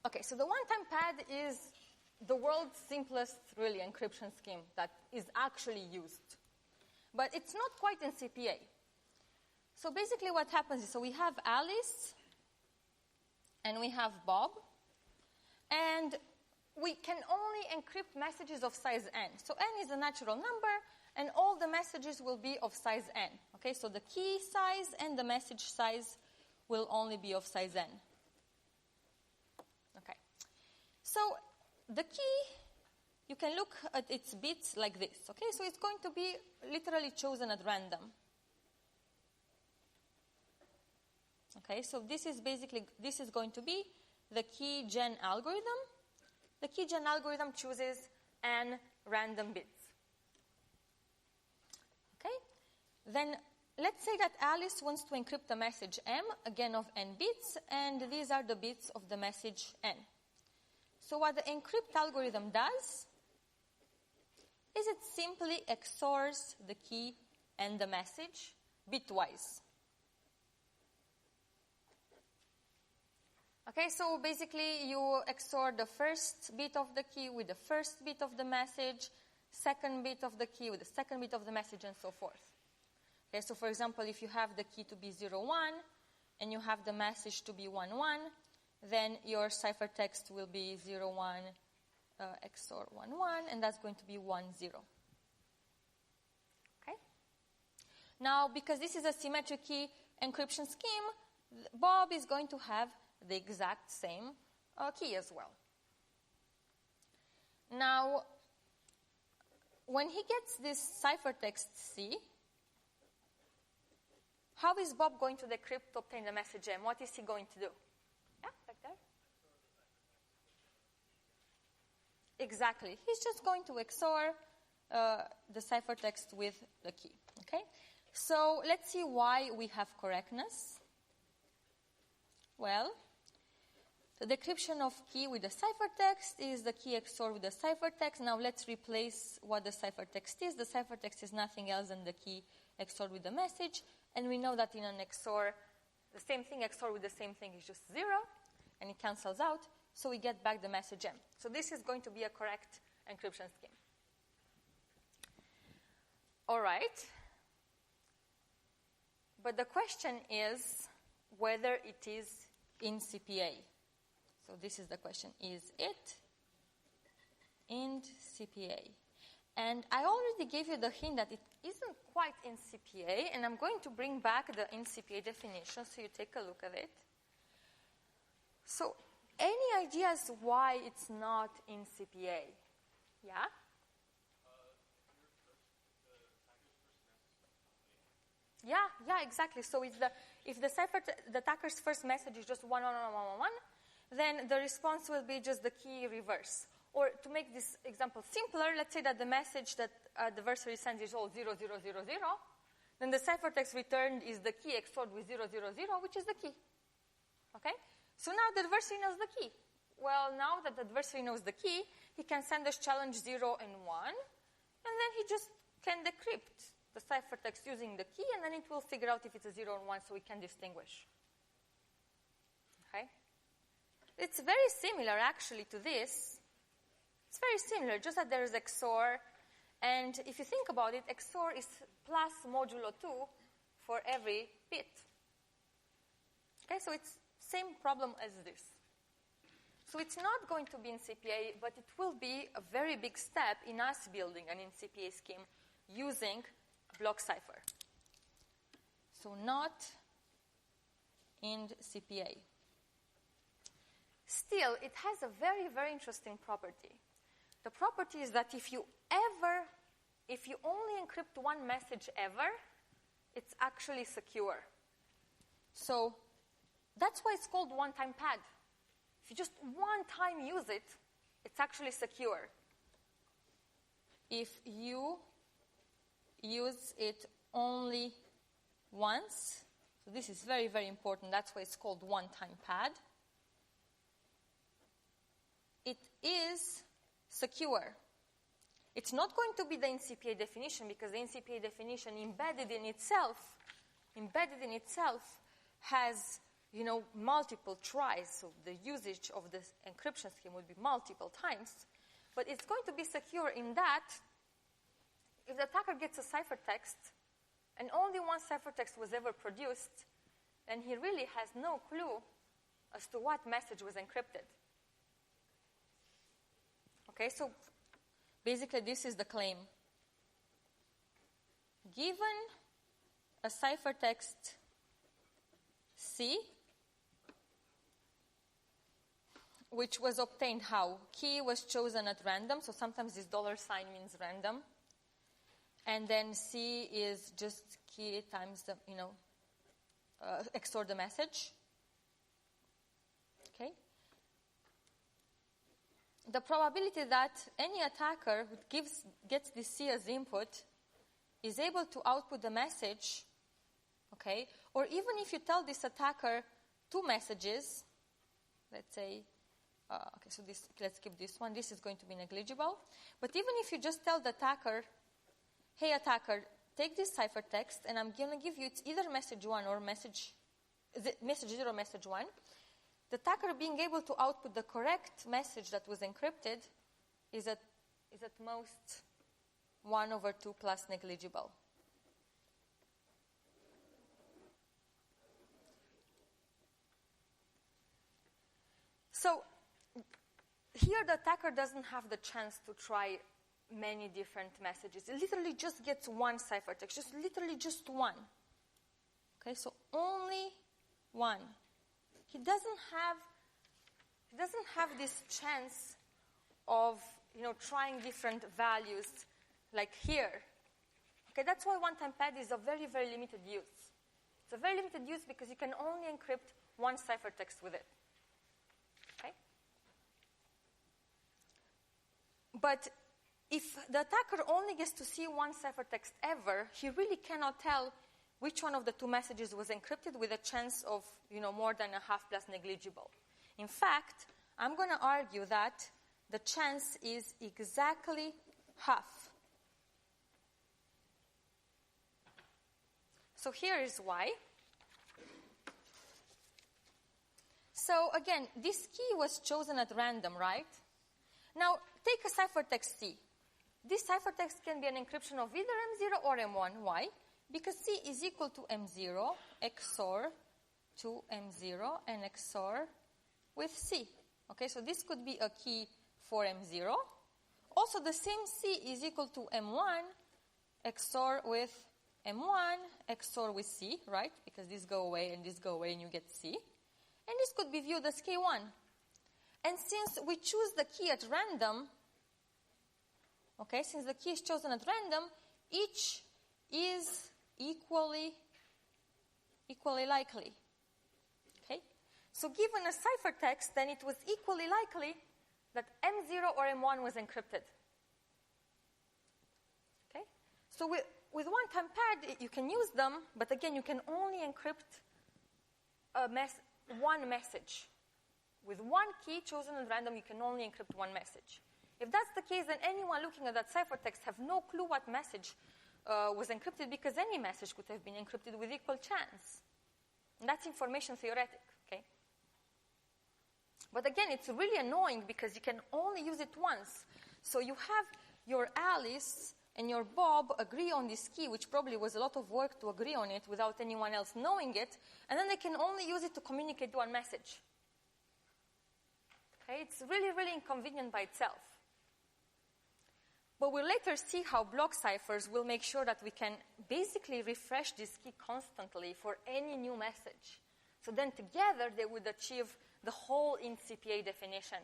Okay, so the one-time pad is the world's simplest, really, encryption scheme that is actually used. But it's not quite in CPA. So basically what happens is, so we have Alice, and we have Bob, and we can only encrypt messages of size n. So n is a natural number, and all the messages will be of size n. Okay, so the key size and the message size will only be of size n. Okay. So the key, you can look at its bits like this. Okay, so it's going to be literally chosen at random. Okay, so this is going to be the key gen algorithm. The key gen algorithm chooses n random bits. Okay, then let's say that Alice wants to encrypt the message m, again of n bits, and these are the bits of the message n. So what the encrypt algorithm does is it simply XORs the key and the message bitwise. Okay, so basically you XOR the first bit of the key with the first bit of the message, second bit of the key with the second bit of the message, and so forth. Okay, so for example, if you have the key to be 01 and you have the message to be 11, then your ciphertext will be 01 XOR 11, and that's going to be 10. Okay? Now, because this is a symmetric key encryption scheme, Bob is going to have the exact same key as well. Now, when he gets this ciphertext C, how is Bob going to decrypt to obtain the message M? What is he going to do? Yeah, back there. Exactly. He's just going to XOR the ciphertext with the key. Okay? So let's see why we have correctness. Well, the decryption of key with the ciphertext is the key XOR with the ciphertext. Now let's replace what the ciphertext is. The ciphertext is nothing else than the key XOR with the message. And we know that in an XOR, the same thing XOR with the same thing is just 0, and it cancels out, so we get back the message M. So this is going to be a correct encryption scheme. All right. But the question is whether it is in CPA. So this is the question. Is it in CPA? And I already gave you the hint that it isn't quite in CPA, and I'm going to bring back the in CPA definition so you take a look at it. So any ideas why it's not in CPA? Yeah? Yeah, exactly. So if the attacker's first message is just 11111, then the response will be just the key reverse. Or to make this example simpler, let's say that the message that the adversary sends is all 0000, then the ciphertext returned is the key XORed with 000, which is the key. Okay? So now the adversary knows the key. Well, now that the adversary knows the key, he can send us challenge 0 and 1, and then he just can decrypt the ciphertext using the key, and then it will figure out if it's a 0 and 1 so we can distinguish. Okay? It's very similar, actually, to this. It's very similar, just that there is XOR. And if you think about it, XOR is plus modulo 2 for every bit. Okay, so it's same problem as this. So it's not going to be in CPA, but it will be a very big step in us building an in CPA scheme using block cipher. So not in CPA. Still, it has a very, very interesting property. The property is that if you only encrypt one message ever, it's actually secure. So that's why it's called one-time pad. If you just one time use it, it's actually secure. If you use it only once, so this is very, very important, that's why it's called one-time pad, it is secure. It's not going to be the NCPA definition, because the NCPA definition embedded in itself has multiple tries, so the usage of this encryption scheme would be multiple times. But it's going to be secure in that if the attacker gets a ciphertext and only one ciphertext was ever produced, then he really has no clue as to what message was encrypted. Okay, so basically this is the claim. Given a ciphertext C, which was obtained how? Key was chosen at random, so sometimes this $sign means random. And then C is just key times the, XOR the message. Okay? The probability that any attacker who gets this C as input is able to output the message, okay? Or even if you tell this attacker two messages, let's say, so let's keep this one. This is going to be negligible. But even if you just tell the attacker, hey, attacker, take this ciphertext, and I'm going to give you it's either message 1 or message 0 or message 1, the attacker being able to output the correct message that was encrypted is at most 1/2 plus negligible. So here the attacker doesn't have the chance to try many different messages. It literally just gets one ciphertext, literally just one. Okay, so only one. He doesn't have this chance of trying different values like here. Okay, that's why one-time pad is a very, very limited use. It's a very limited use because you can only encrypt one ciphertext with it. Okay? But if the attacker only gets to see one ciphertext ever, he really cannot tell which one of the two messages was encrypted with a chance of more than 1/2 plus negligible. In fact, I'm going to argue that the chance is exactly half. So here is why. So again, this key was chosen at random, right? Now, take a ciphertext C. This ciphertext can be an encryption of either M0 or M1. Why? Because C is equal to M0 XOR to M0 and XOR with C. Okay, so this could be a key for M0. Also, the same C is equal to M1 XOR with M1 XOR with C, right? Because these go away and you get C. And this could be viewed as K1. And since we choose the key at random, okay, since the key is chosen at random, each is equally likely. Okay? So given a ciphertext, then it was equally likely that M0 or M1 was encrypted. Okay? So with one-time pad, you can use them, but again, you can only encrypt one message. With one key chosen at random, you can only encrypt one message. If that's the case, then anyone looking at that ciphertext have no clue what message was encrypted because any message could have been encrypted with equal chance. And that's information theoretic, okay? But again, it's really annoying because you can only use it once. So you have your Alice and your Bob agree on this key, which probably was a lot of work to agree on it without anyone else knowing it, and then they can only use it to communicate one message. Okay? It's really, really inconvenient by itself. But we'll later see how block ciphers will make sure that we can basically refresh this key constantly for any new message. So then together they would achieve the whole int CPA definition.